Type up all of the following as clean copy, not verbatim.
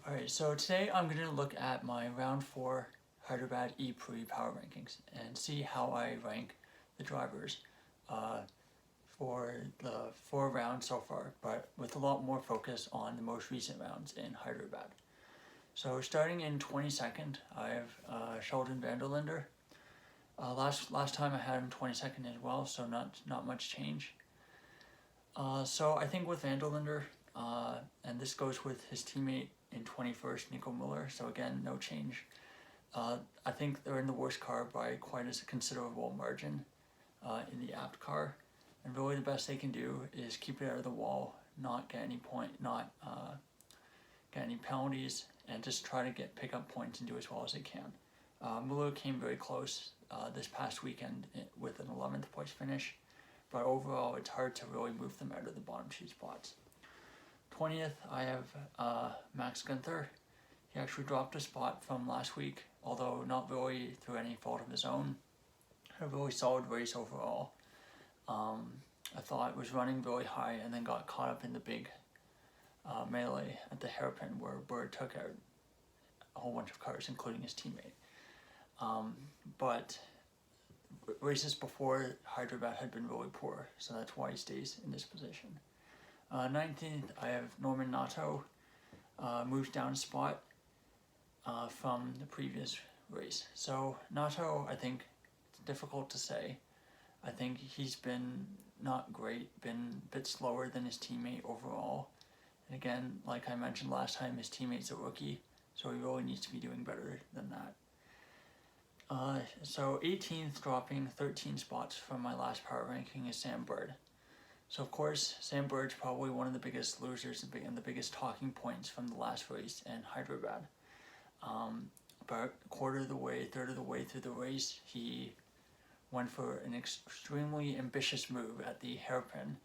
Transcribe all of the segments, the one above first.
Alright, so today I'm going to look at my round 4 Hyderabad ePrix power rankings and see how I rank the drivers uh, for the 4 rounds so far, but with a lot more focus on the most recent rounds in Hyderabad. So starting in 22nd, I have Sheldon Vanderlinder. Last time I had him 22nd as well, so not much change. So I think with Vanderlinder, and this goes with his teammate in 21st, Nico Muller, so again, no change. I think they're in the worst car by quite a considerable margin in the apt car, and really the best they can do is keep it out of the wall, not get any get any penalties, and just try to pick up points and do as well as they can. Muller came very close this past weekend with an 11th place finish, but overall it's hard to really move them out of the bottom 2 spots. 20th, I have Max Gunther. He actually dropped a spot from last week, although not really through any fault of his own. Had a really solid race overall. I thought it was running really high and then got caught up in the big melee at the hairpin where Bird took out a whole bunch of cars, including his teammate. But races before Hyderabad had been really poor, so that's why he stays in this position. 19th, I have Norman Nato, moves down a spot from the previous race. So Nato, I think it's difficult to say. I think he's been not great, been a bit slower than his teammate overall. And again, like I mentioned last time, his teammate's a rookie, so he really needs to be doing better than that. So 18th, dropping 13 spots from my last power ranking, is Sam Bird. So of course, Sam Bird's probably one of the biggest losers and the biggest talking points from the last race in Hyderabad. About a quarter of the way, third of the way through the race, he went for an extremely ambitious move at the hairpin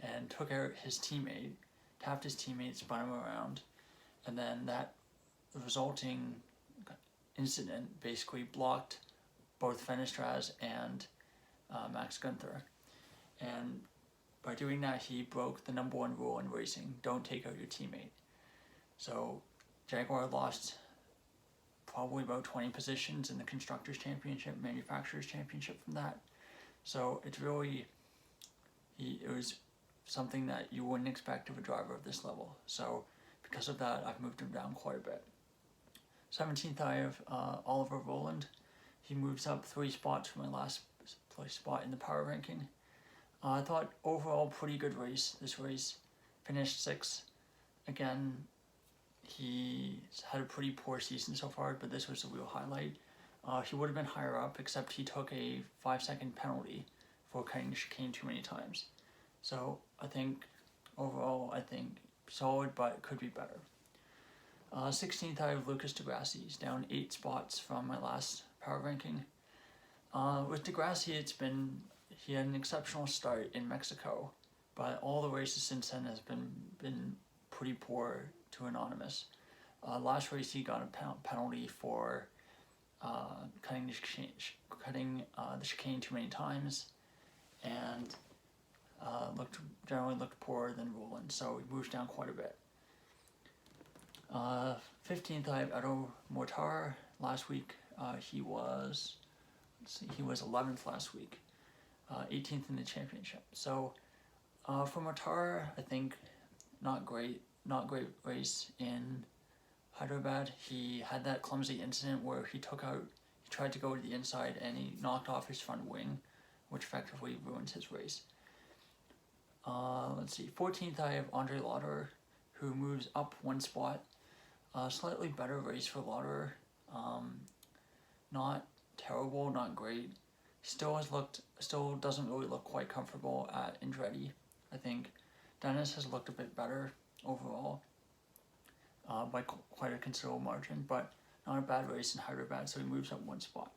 and took out his teammate, tapped his teammate, spun him around, and then that resulting incident basically blocked both Fenestraz and Max Gunther. And by doing that, he broke the number 1 rule in racing: don't take out your teammate. So Jaguar lost probably about 20 positions in the Constructors' Championship, Manufacturers' Championship from that. So it's really, it was something that you wouldn't expect of a driver of this level. So because of that, I've moved him down quite a bit. 17th, I have Oliver Rowland. He moves up 3 spots from my last place spot in the power ranking. I thought overall pretty good race. This race finished 6th. Again, he's had a pretty poor season so far, but this was a real highlight. He would have been higher up, except he took a 5-second penalty for cutting the chicane too many times. So I think overall, solid, but could be better. 16th, I have Lucas Degrassi. He's down 8 spots from my last power ranking. With Degrassi, he had an exceptional start in Mexico, but all the races since then has been pretty poor to anonymous. Last race he got a penalty for cutting the chicane too many times, and generally looked poorer than Roland, so he moves down quite a bit. 15th, I have Edo Mortar. Last week he was 11th last week, 18th in the championship. So for Mortar, I think not great race in Hyderabad. He had that clumsy incident where he tried to go to the inside and he knocked off his front wing, which effectively ruins his race. 14th, I have Andre Lauderer, who moves up 1 spot. Slightly better race for Lauderer. Not terrible, not great. Still doesn't really look quite comfortable at Andretti. I think Dennis has looked a bit better overall by quite a considerable margin, but not a bad race in Hyderabad, so he moves up 1 spot.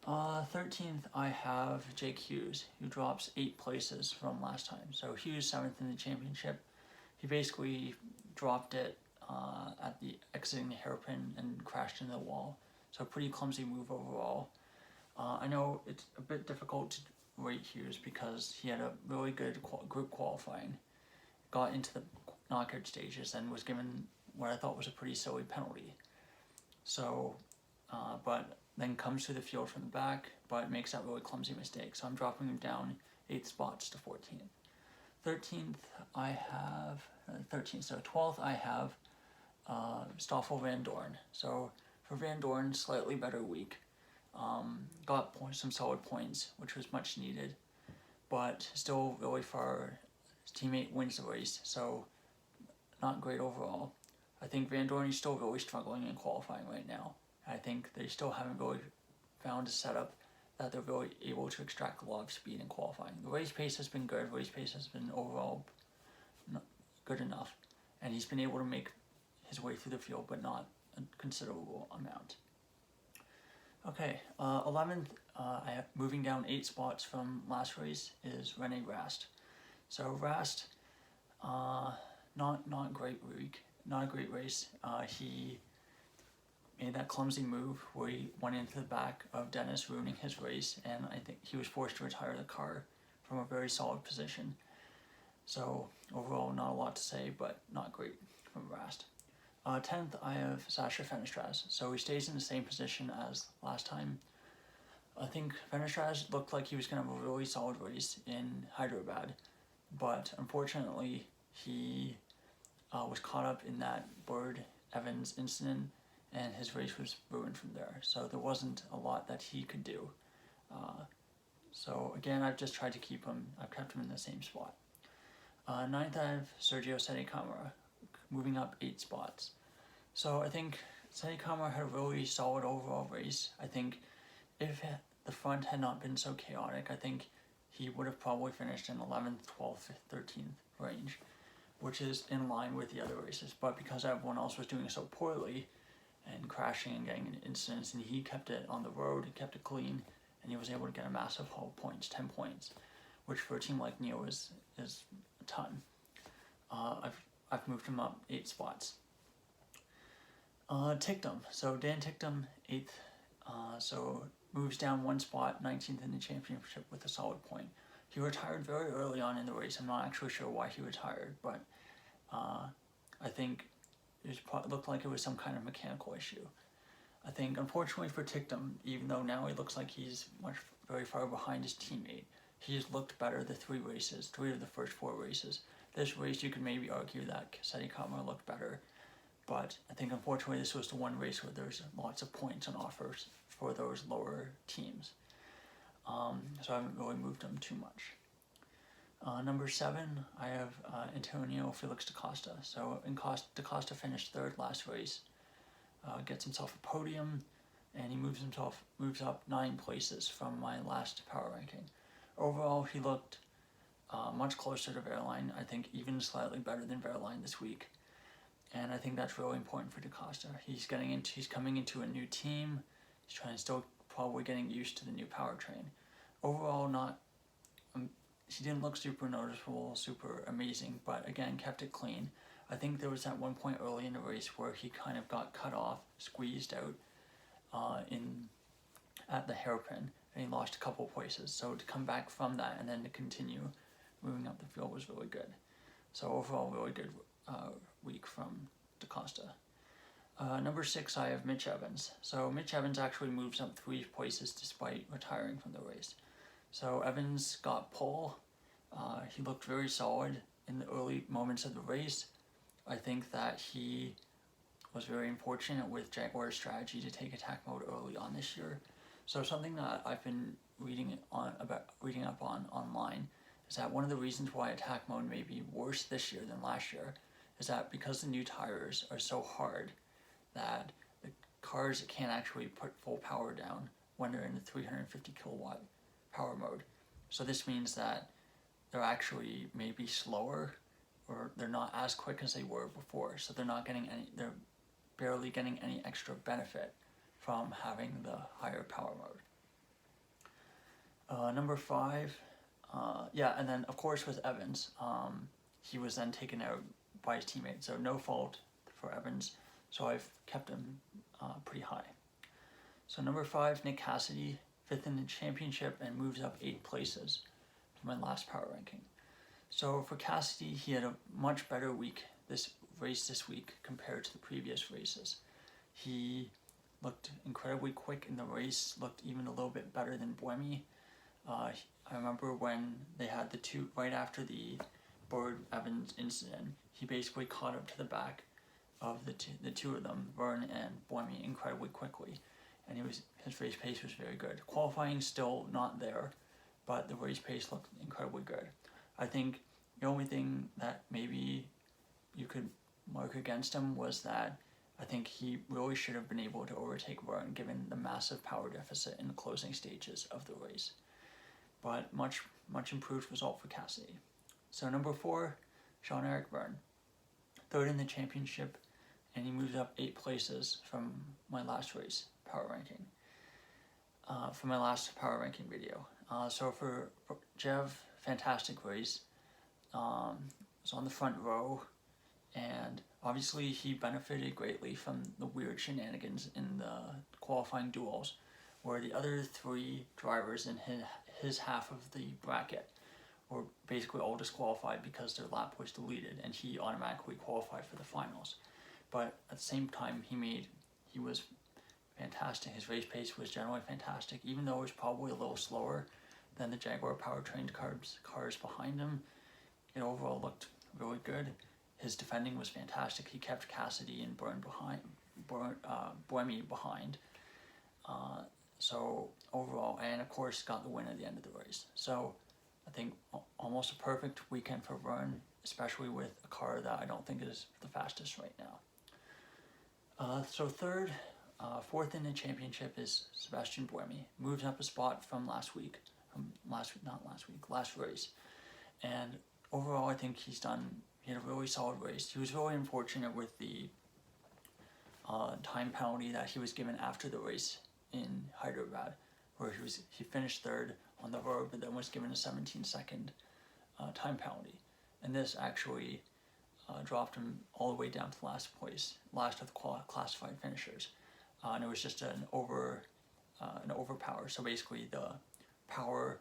13th, I have Jake Hughes, who drops 8 places from last time. So Hughes 7th in the championship. He basically dropped it at the exiting the hairpin and crashed into the wall. So pretty clumsy move overall. I know it's a bit difficult to rate Hughes because he had a really good group qualifying, got into the knockout stages, and was given what I thought was a pretty silly penalty. So, but then comes to the field from the back, but makes that really clumsy mistake. So I'm dropping him down 8 spots to 14th. 13th, I have 13th. So 12th, I have Stoffel Van Dorn. So for Van Dorn, slightly better week. Got some solid points, which was much needed, but still really far. His teammate wins the race, so not great overall. I think Van Dorn is still really struggling in qualifying right now. I think they still haven't really found a setup that they're really able to extract a lot of speed in qualifying. The race pace has been good. Race pace has been overall good enough, and he's been able to make his way through the field, but not a considerable amount. Okay, 11th, moving down 8 spots from last race is Rene Rast. So Rast, not great week, not a great race. He made that clumsy move where he went into the back of Dennis, ruining his race, and I think he was forced to retire the car from a very solid position. So overall, not a lot to say, but not great from Rast. 10th, I have Sasha Fenestraz. So he stays in the same position as last time. I think Fenestraz looked like he was going to have a really solid race in Hyderabad, but unfortunately he was caught up in that Bird Evans incident, and his race was ruined from there. So there wasn't a lot that he could do. So again, I've just tried to keep him. I've kept him in the same spot. 9th, I have Sergio Sette-Camara, moving up 8 spots. So I think Sette-Camara had a really solid overall race. I think if the front had not been so chaotic, I think he would have probably finished in 11th, 12th, 13th range, which is in line with the other races. But because everyone else was doing so poorly and crashing and getting into incidents, and he kept it on the road, he kept it clean, and he was able to get a massive haul of points, 10 points, which for a team like Neo is a ton. I've moved him up 8 spots. Tictum. So Dan Tictum, 8th. So moves down 1 spot, 19th in the championship with a solid point. He retired very early on in the race. I'm not actually sure why he retired, but I think it looked like it was some kind of mechanical issue. I think, unfortunately for Tictum, even though now he looks like he's very far behind his teammate, he's looked better the 3 of the first 4 races. This race, you could maybe argue that Sette-Camara looked better, but I think unfortunately this was the one race where there's lots of points on offers for those lower teams. So I haven't really moved them too much. Number 7, I have Antonio Felix da Costa. So da Costa finished 3rd last race, gets himself a podium, and he moves up 9 places from my last power ranking. Overall, he looked much closer to Verline. I think even slightly better than Verline this week, and I think that's really important for da Costa. He's coming into a new team. He's still probably getting used to the new powertrain. Overall, he didn't look super noticeable, super amazing, but again, kept it clean. I think there was that one point early in the race where he kind of got cut off, squeezed out at the hairpin, and he lost a couple places. So to come back from that and then to continue moving up the field was really good. So overall, really good week from da Costa. Number 6, I have Mitch Evans. So Mitch Evans actually moves up 3 places despite retiring from the race. So Evans got pole. He looked very solid in the early moments of the race. I think that he was very unfortunate with Jaguar's strategy to take attack mode early on this year. So something that I've been reading up on online is that one of the reasons why attack mode may be worse this year than last year is that because the new tires are so hard that the cars can't actually put full power down when they're in the 350 kilowatt power mode. So this means that they're actually maybe slower, or they're not as quick as they were before. So they're barely getting any extra benefit from having the higher power mode. Number 5, and then of course with Evans, he was then taken out by his teammate, so no fault for Evans. So I've kept him pretty high. So number 5, Nick Cassidy, 5th in the championship and moves up 8 places from my last power ranking. So for Cassidy, he had a much better week this race this week compared to the previous races. He looked incredibly quick in the race, looked even a little bit better than Buemi. I remember when they had the two, right after the Bird Evans incident, he basically caught up to the back of the two of them, Vern and Buemi, incredibly quickly. And his race pace was very good. Qualifying still not there, but the race pace looked incredibly good. I think the only thing that maybe you could mark against him was that I think he really should have been able to overtake Vern given the massive power deficit in the closing stages of the race. But much improved result for Cassidy. So number 4, Jean-Eric Verne, 3rd in the championship, and he moved up 8 places from my last race power ranking. From my last power ranking video. So for Jev, fantastic race. Was on the front row, and obviously he benefited greatly from the weird shenanigans in the qualifying duels, where the other 3 drivers in his half of the bracket were basically all disqualified because their lap was deleted, and he automatically qualified for the finals. But at the same time, he was fantastic. His race pace was generally fantastic, even though it was probably a little slower than the Jaguar powertrained cars behind him. It overall looked really good. His defending was fantastic. He kept Cassidy and Buemi behind. So overall, and of course got the win at the end of the race. So I think almost a perfect weekend for Verne, especially with a car that I don't think is the fastest right now. So 4th in the championship is Sebastian Buemi. Moved up a spot from last race. And overall, I think he had a really solid race. He was really unfortunate with the time penalty that he was given after the race in Hyderabad, where he finished 3rd on the road, but then was given a 17-second time penalty. And this actually dropped him all the way down to last of the classified finishers. And it was just an overpower. So basically the power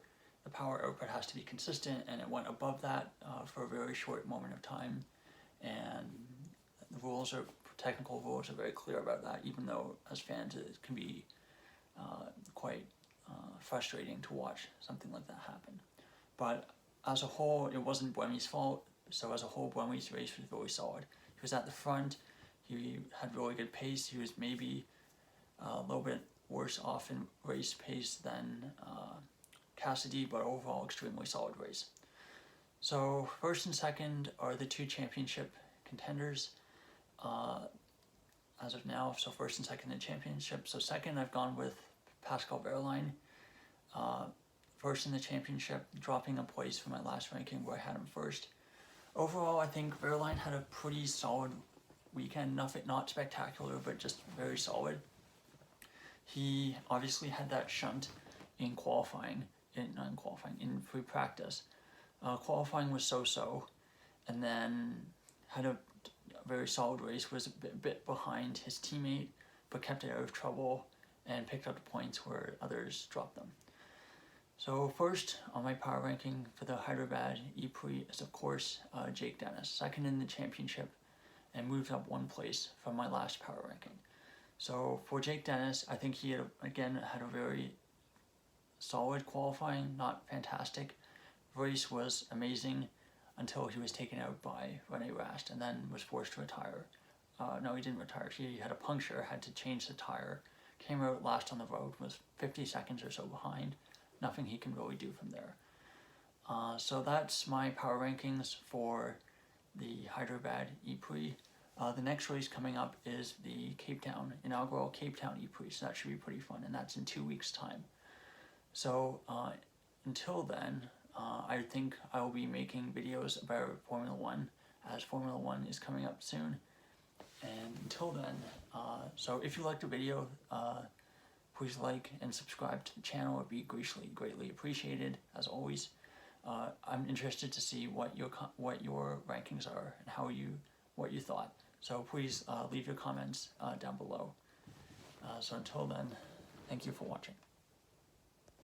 output has to be consistent, and it went above that for a very short moment of time. And the technical rules are very clear about that, even though as fans it can be quite frustrating to watch something like that happen. But as a whole, it wasn't Buemi's fault. So as a whole, Buemi's race was really solid. He was at the front. He had really good pace. He was maybe a little bit worse off in race pace than Cassidy, but overall extremely solid race. So 1st and 2nd are the 2 championship contenders as of now. So 1st and 2nd in the championship. So 2nd, I've gone with Pascal Wehrlein. 1st in the championship, dropping a place from my last ranking where I had him 1st. Overall, I think Wehrlein had a pretty solid weekend. Nothing, not spectacular, but just very solid. He obviously had that shunt in in free practice. Qualifying was so-so, and then had a very solid race, was a bit behind his teammate, but kept it out of trouble and picked up the points where others dropped them. So 1st on my power ranking for the Hyderabad ePrix is of course Jake Dennis, 2nd in the championship, and moved up 1 place from my last power ranking. So for Jake Dennis, I think he had a very solid qualifying, not fantastic. Race was amazing until he was taken out by Rene Rast and then was forced to retire. No, he didn't retire. He had a puncture, had to change the tire, came out last on the road, was 50 seconds or so behind. Nothing he can really do from there. So that's my power rankings for the Hyderabad ePrix. The next race coming up is the inaugural Cape Town ePrix, so that should be pretty fun, and that's in 2 weeks' time. So until then, I think I will be making videos about Formula 1, as Formula 1 is coming up soon. And until then, so if you liked the video, please like and subscribe to the channel. It would be greatly appreciated, as always. I'm interested to see what your rankings are and what you thought. So please leave your comments down below. So until then, thank you for watching.